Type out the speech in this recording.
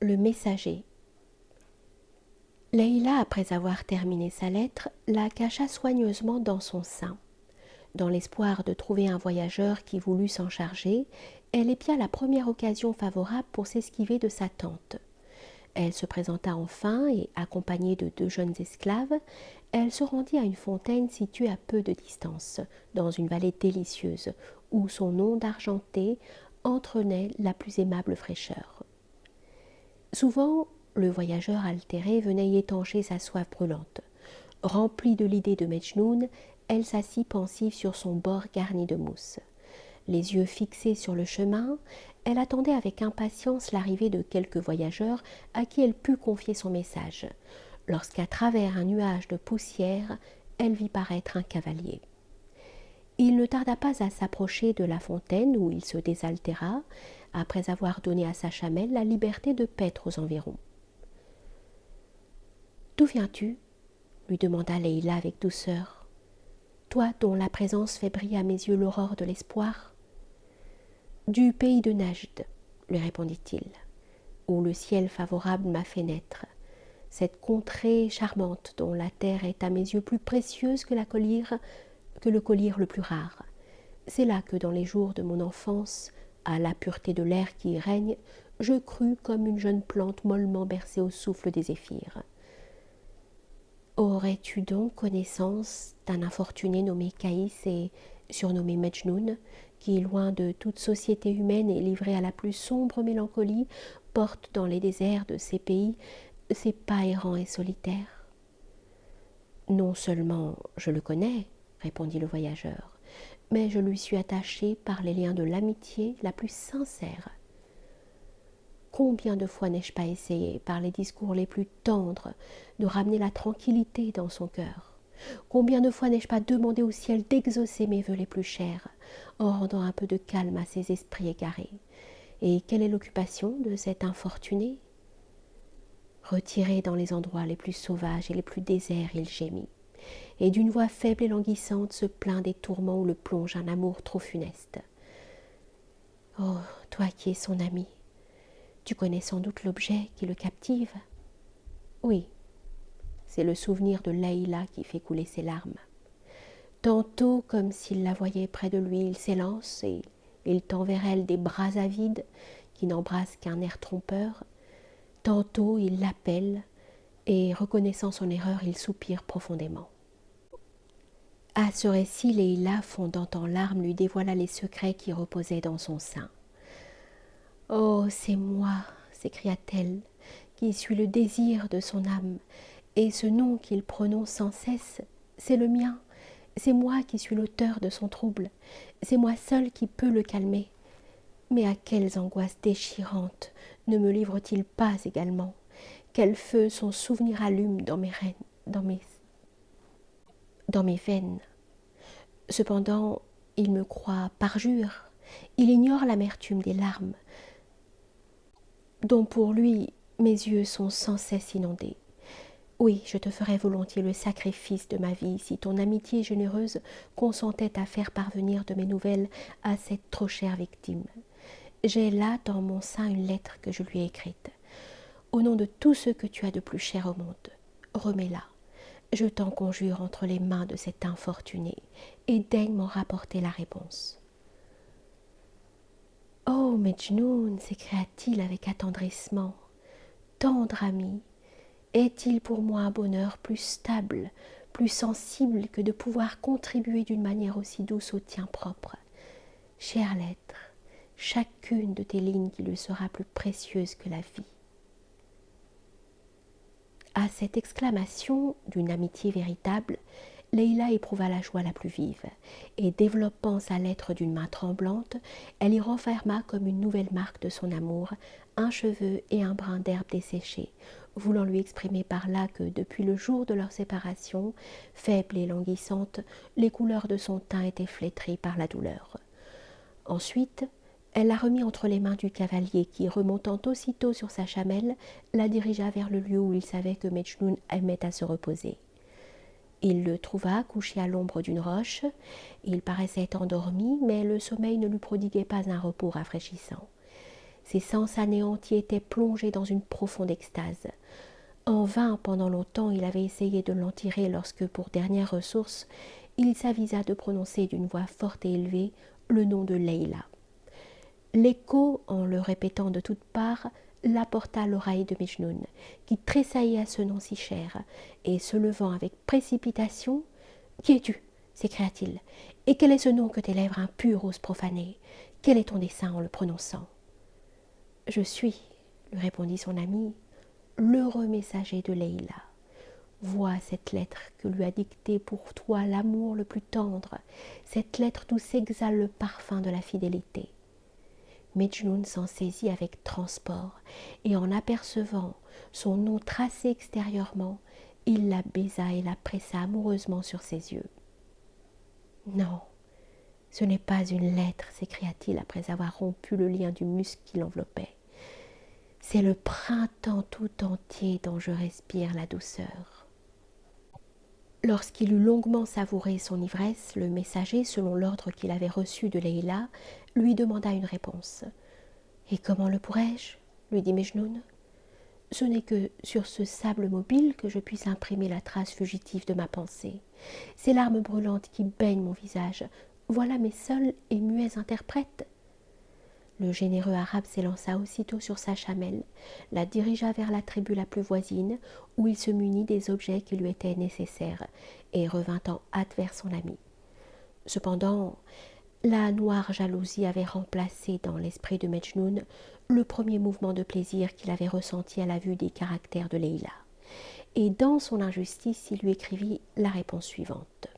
Le messager. Leïla, après avoir terminé sa lettre, la cacha soigneusement dans son sein. Dans l'espoir de trouver un voyageur qui voulût s'en charger, elle épia la première occasion favorable pour s'esquiver de sa tante. Elle se présenta enfin et, accompagnée de 2 jeunes esclaves, elle se rendit à une fontaine située à peu de distance, dans une vallée délicieuse, où son onde argentée entraînait la plus aimable fraîcheur. Souvent, le voyageur altéré venait y étancher sa soif brûlante. Remplie de l'idée de Mejnoun, elle s'assit pensive sur son bord garni de mousse. Les yeux fixés sur le chemin, elle attendait avec impatience l'arrivée de quelques voyageurs à qui elle put confier son message, lorsqu'à travers un nuage de poussière, elle vit paraître un cavalier. Il ne tarda pas à s'approcher de la fontaine où il se désaltéra, après avoir donné à sa chamelle la liberté de paître aux environs. « D'où viens-tu » lui demanda Leïla avec douceur. « Toi dont la présence fait briller à mes yeux l'aurore de l'espoir. »« Du pays de Najd, » lui répondit-il, « où le ciel favorable m'a fait naître. Cette contrée charmante dont la terre est à mes yeux plus précieuse que le collyre le plus rare. C'est là que dans les jours de mon enfance, à la pureté de l'air qui y règne, je crus comme une jeune plante mollement bercée au souffle des zéphyrs. Aurais-tu donc connaissance d'un infortuné nommé Caïs et surnommé Mejnoun, qui, loin de toute société humaine et livré à la plus sombre mélancolie, porte dans les déserts de ces pays ses pas errants et solitaires ? Non seulement je le connais, répondit le voyageur, mais je lui suis attaché par les liens de l'amitié la plus sincère. Combien de fois n'ai-je pas essayé, par les discours les plus tendres, de ramener la tranquillité dans son cœur? Combien de fois n'ai-je pas demandé au ciel d'exaucer mes vœux les plus chers, en rendant un peu de calme à ces esprits égarés? Et quelle est l'occupation de cet infortuné? Retiré dans les endroits les plus sauvages et les plus déserts, il gémit, et d'une voix faible et languissante se plaint des tourments où le plonge un amour trop funeste. Oh, toi qui es son ami, tu connais sans doute l'objet qui le captive. Oui, c'est le souvenir de Leïla qui fait couler ses larmes. Tantôt, comme s'il la voyait près de lui, il s'élance et il tend vers elle des bras avides qui n'embrassent qu'un air trompeur. Tantôt, il l'appelle et, reconnaissant son erreur, il soupire profondément. À ce récit, Leïla, fondant en larmes, lui dévoila les secrets qui reposaient dans son sein. « Oh, c'est moi !» s'écria-t-elle, « qui suis le désir de son âme, et ce nom qu'il prononce sans cesse, c'est le mien. C'est moi qui suis l'auteur de son trouble, c'est moi seul qui peux le calmer. Mais à quelles angoisses déchirantes ne me livre-t-il pas également? Quel feu son souvenir allume dans mes veines. Cependant, il me croit parjure, il ignore l'amertume des larmes, dont pour lui mes yeux sont sans cesse inondés. Oui, je te ferais volontiers le sacrifice de ma vie si ton amitié généreuse consentait à faire parvenir de mes nouvelles à cette trop chère victime. J'ai là dans mon sein une lettre que je lui ai écrite. Au nom de tout ce que tu as de plus cher au monde, remets-la. Je t'en conjure entre les mains de cet infortuné, et daigne m'en rapporter la réponse. « Oh, Mejnoun » s'écria-t-il avec attendrissement, « tendre ami, est-il pour moi un bonheur plus stable, plus sensible que de pouvoir contribuer d'une manière aussi douce au tien propre? Chère lettre, chacune de tes lignes qui lui sera plus précieuse que la vie. » À cette exclamation d'une amitié véritable, Leïla éprouva la joie la plus vive, et développant sa lettre d'une main tremblante, elle y renferma comme une nouvelle marque de son amour un cheveu et un brin d'herbe desséchée, voulant lui exprimer par là que, depuis le jour de leur séparation, faible et languissante, les couleurs de son teint étaient flétries par la douleur. Ensuite, elle la remit entre les mains du cavalier qui, remontant aussitôt sur sa chamelle, la dirigea vers le lieu où il savait que Mejnoun aimait à se reposer. Il le trouva couché à l'ombre d'une roche. Il paraissait endormi, mais le sommeil ne lui prodiguait pas un repos rafraîchissant. Ses sens anéantis étaient plongés dans une profonde extase. En vain, pendant longtemps, il avait essayé de l'en tirer lorsque, pour dernière ressource, il s'avisa de prononcer d'une voix forte et élevée le nom de Leila. L'écho, en le répétant de toutes parts, l'apporta à l'oreille de Mejnoun, qui tressaillit à ce nom si cher, et se levant avec précipitation, « Qui es-tu » s'écria-t-il. « Et quel est ce nom que tes lèvres impures osent profaner? Quel est ton dessein en le prononçant ?»« Je suis, » lui répondit son ami, « l'heureux messager de Leila. Vois cette lettre que lui a dictée pour toi l'amour le plus tendre, cette lettre d'où s'exhale le parfum de la fidélité. » Mejnoun s'en saisit avec transport, et en apercevant son nom tracé extérieurement, il la baisa et la pressa amoureusement sur ses yeux. « Non, ce n'est pas une lettre, s'écria-t-il après avoir rompu le lien du musc qui l'enveloppait. C'est le printemps tout entier dont je respire la douceur. » Lorsqu'il eut longuement savouré son ivresse, le messager, selon l'ordre qu'il avait reçu de Leila, lui demanda une réponse. « Et comment le pourrais-je » lui dit Mejnoun. « Ce n'est que sur ce sable mobile que je puisse imprimer la trace fugitive de ma pensée. Ces larmes brûlantes qui baignent mon visage, voilà mes seuls et muets interprètes. » Le généreux arabe s'élança aussitôt sur sa chamelle, la dirigea vers la tribu la plus voisine, où il se munit des objets qui lui étaient nécessaires, et revint en hâte vers son ami. Cependant, la noire jalousie avait remplacé dans l'esprit de Mejnoun le premier mouvement de plaisir qu'il avait ressenti à la vue des caractères de Leila, et dans son injustice il lui écrivit la réponse suivante.